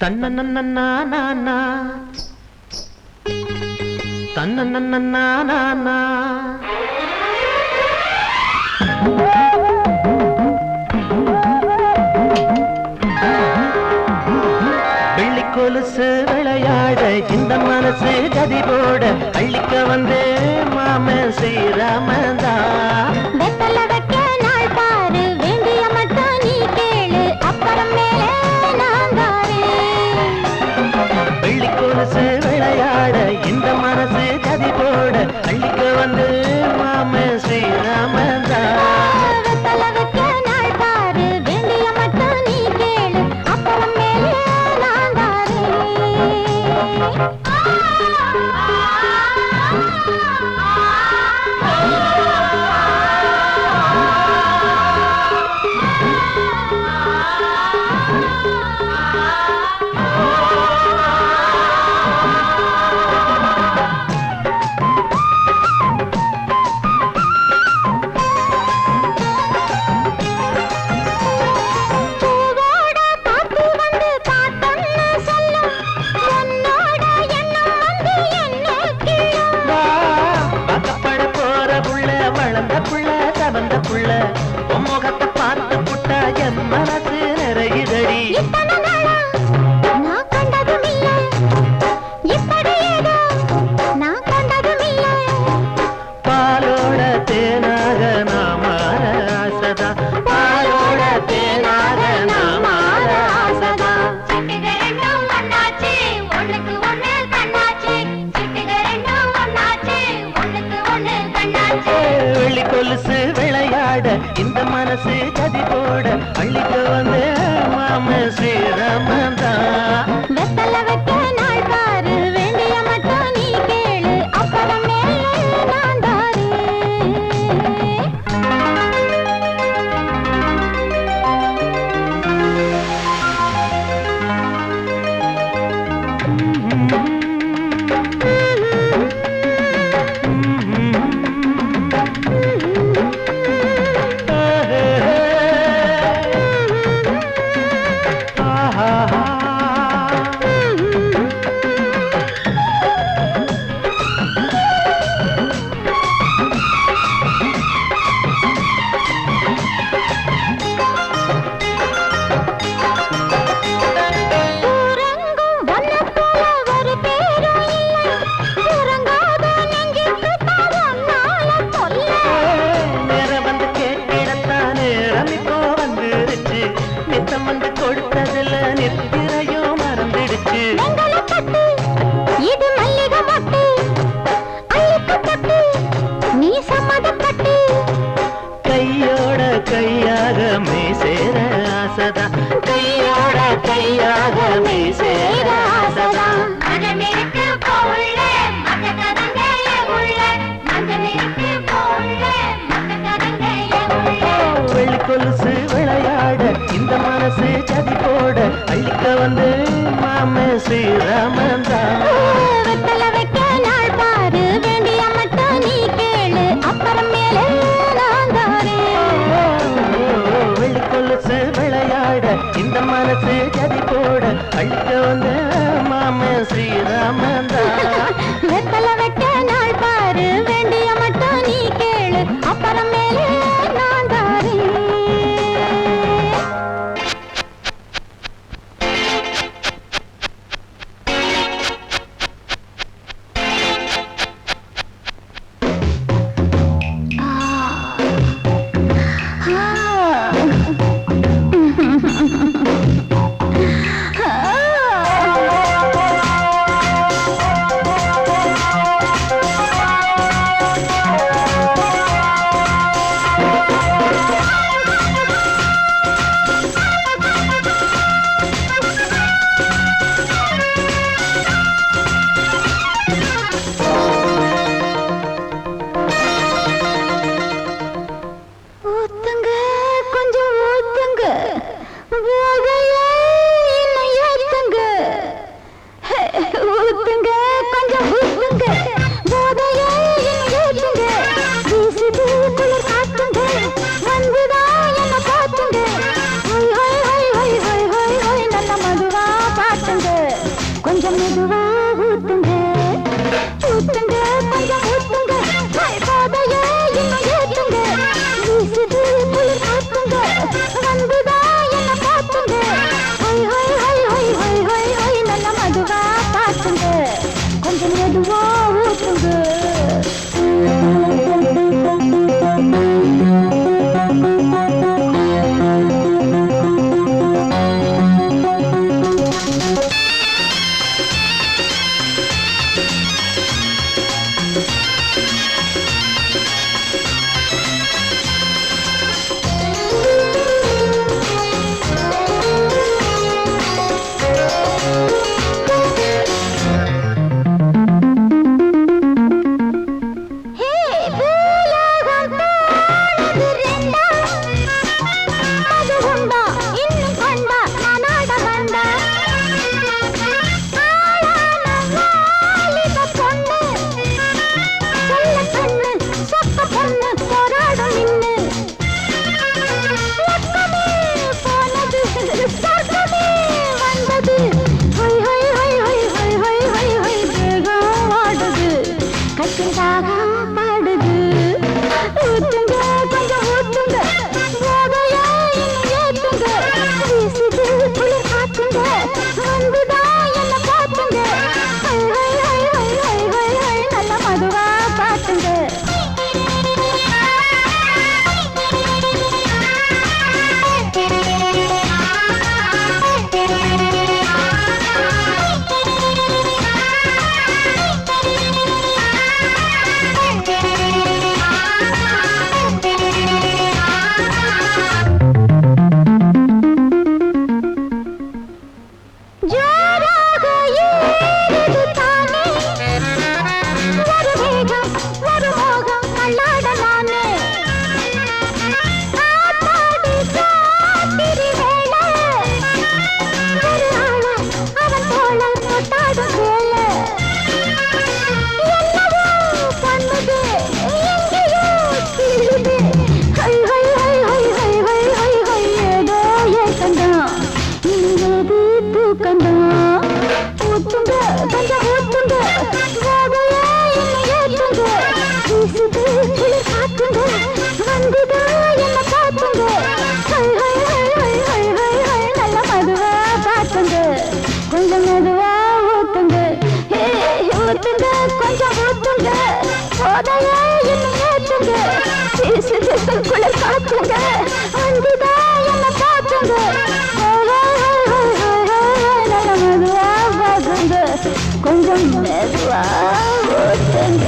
தன்னன்னா தன்னன்னா வெள்ளி கொலுசு விளையாட இந்த மனசு கதி போட அள்ளிக்க வந்தே மாம ஸ்ரீராமந்தா விளையாட இந்த மனசு கதி போட அள்ளிக்க வந்து மாம ஸ்ரீராமந்தா முகத்தை பார்த்து புட்டா என் மனசு நிறையுதடி பாலோட தேனாக நாமார ஆசதா பாலோட தேனாக நாமார ஆசதா வெள்ளி கொலுசு விளையாட இந்த மனசு கதி போட அள்ளிக்க வந்து மாம ஸ்ரீராமந்தா வெத்தல வைக்க நாள் பாரு வேண்டிய மட்டும் நீ கேளு அப்புறமே நான் தாரே கொடுத்ததுல நிற்கிறையோ மறந்துடுச்சு இது மல்லிகை மொட்டு நீ சம்மதப்பட்டு கையோட கையாக மேசேர ஆசதா கையோட கையாக மேசேர ஆசதா வெள்ளி கொலுசு விளையாட இந்த மனசு சதி போட அள்ளிக்க வந்து மாம ஸ்ரீராமந்தா வெத்தல வைக்க நாள் பாரு வேண்டிய மட்டும் நீ கேளு அப்புறம் மேலே நான் தாரே வெள்ளி கொலுசு விளையாட இந்த மனசு சதி போட அள்ளிக்க வந்து மாம ஸ்ரீராமந்தா வெத்தல வைக்க நாள் பாரு வேண்டிய மட்டும் நீ கேளு அப்புறம் மேலே நான் தாரே ராகம் பாடுது ஊத்துங்க கொஞ்சம் ஊத்துங்க போதையா இன்னும் ஏத்துங்க வீசுது குளிர் காத்துங்க வந்துதான் என்ன பாத்துங்க high high high high high high high நல்ல மதுவா பாத்துங்க கொஞ்சம் மெதுவா ஊத்துங்க ஊத்துங்க கொஞ்சம் ஊத்துங்க போதையா இன்னும் ஏத்துங்க வீசுது குளிர் காத்துங்க வந்துதான் என்ன பாத்துங்க நல்ல மெதுவா பாத்துங்க கொஞ்சம் மெதுவா ஊத்துங்க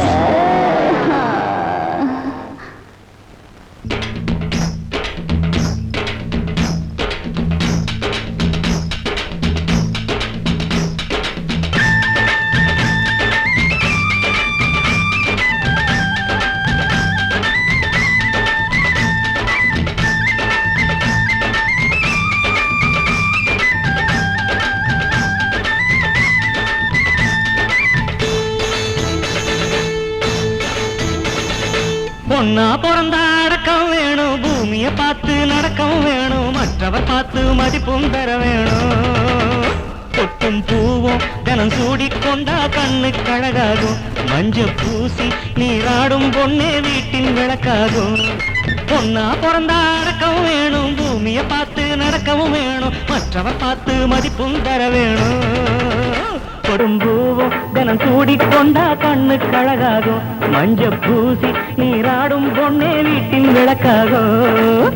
பொண்ணா பிறந்தா அடக்கம் வேணும் பூமியை பார்த்து நடக்கவும் வேணும் மற்றவர் பார்த்து மதிப்பும் தர வேணும் பொட்டும் பூவும் கனம் சூடிக்கொண்டா கண்ணு கழகாகும் மஞ்ச பூசி நீராடும் பொண்ணே வீட்டின் விளக்காகும் பொண்ணா பிறந்தா அடக்கம் வேணும் பூமியை பார்த்து நடக்கவும் வேணும் மற்றவர் பார்த்து மதிப்பும் தர வேணும் கொடும்பூவும் கனம் சூடிக்கொண்டா கண்ணு கழகாகும் மஞ்ச பூசி நீராடும் பொண்ணே வீட்டின் விளக்காகும்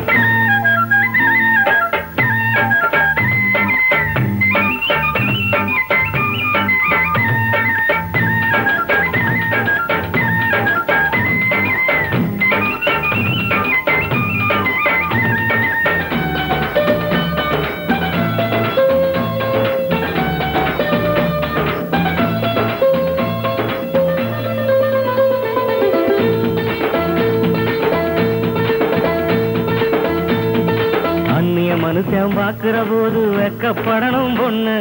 மனுஷன் பாக்குற போது வெக்கப்படணும் பொண்ணு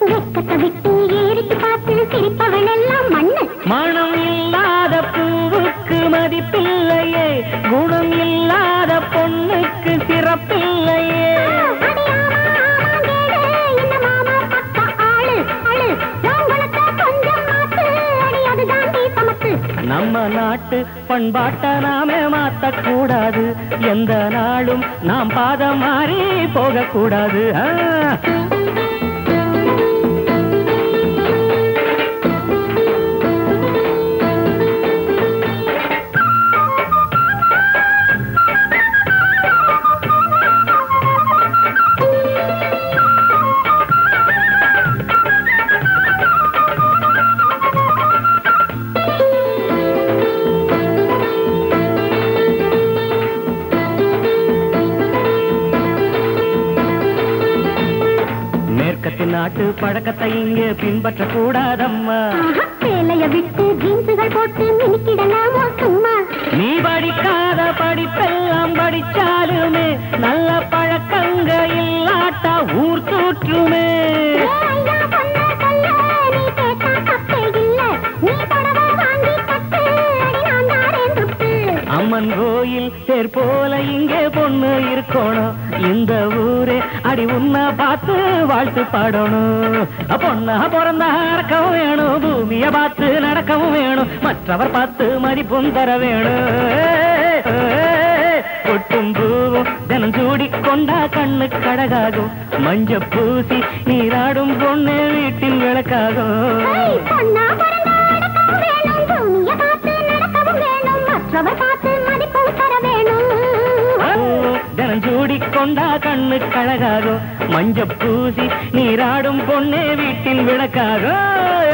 வெக்கத்தை விட்டு ஏறிட்டு பார்த்து சிரிப்பவள் எல்லாம் மண்ணு மனம் இல்லாத பூவுக்கு மதிப்பில்லையே குணம் இல்லாத பொண்ணுக்கு சிறப்பில்லையே நம்ம நாட்டு பண்பாட்ட நாமே மாத்தக்கூடாது எந்த நாளும் நாம் பாதம் மாறி போகக்கூடாது நாட்டு பழக்கத்தை இங்கே பின்பற்ற கூடாதம்மா வேலைய விட்டு ஜீன்ஸுகள் போட்டு மினிக்கிடலாமோ சும்மா நீ படிக்காத படிப்பெல்லாம் படிச்சாலுமே நல்ல பழக்கங்க இல்லாட்டா ஊர் தூற்றுமே அம்மன் கோயில் தேர் போல இங்கே பொண்ணு இருக்கணும் இந்த ஊரே அடி உன்னை பார்த்து வாழ்த்து பாடணும் பொண்ணா பிறந்தா நடக்கவும் வேணும் பூமிய பார்த்து நடக்கவும் வேணும் மற்றவர் பார்த்து மதிப்பும் தர வேணும் கொட்டும் பூவும் தினம் சூடி கொண்டா கண்ணு கடகாகும் மஞ்ச பூசி நீராடும் பொண்ணு வீட்டின் விளக்காகும் தினம் சூடி கொண்டா கண்ணு கழகாகும் மஞ்ச பூசி நீராடும் பொண்ணே வீட்டின் விளக்காகும்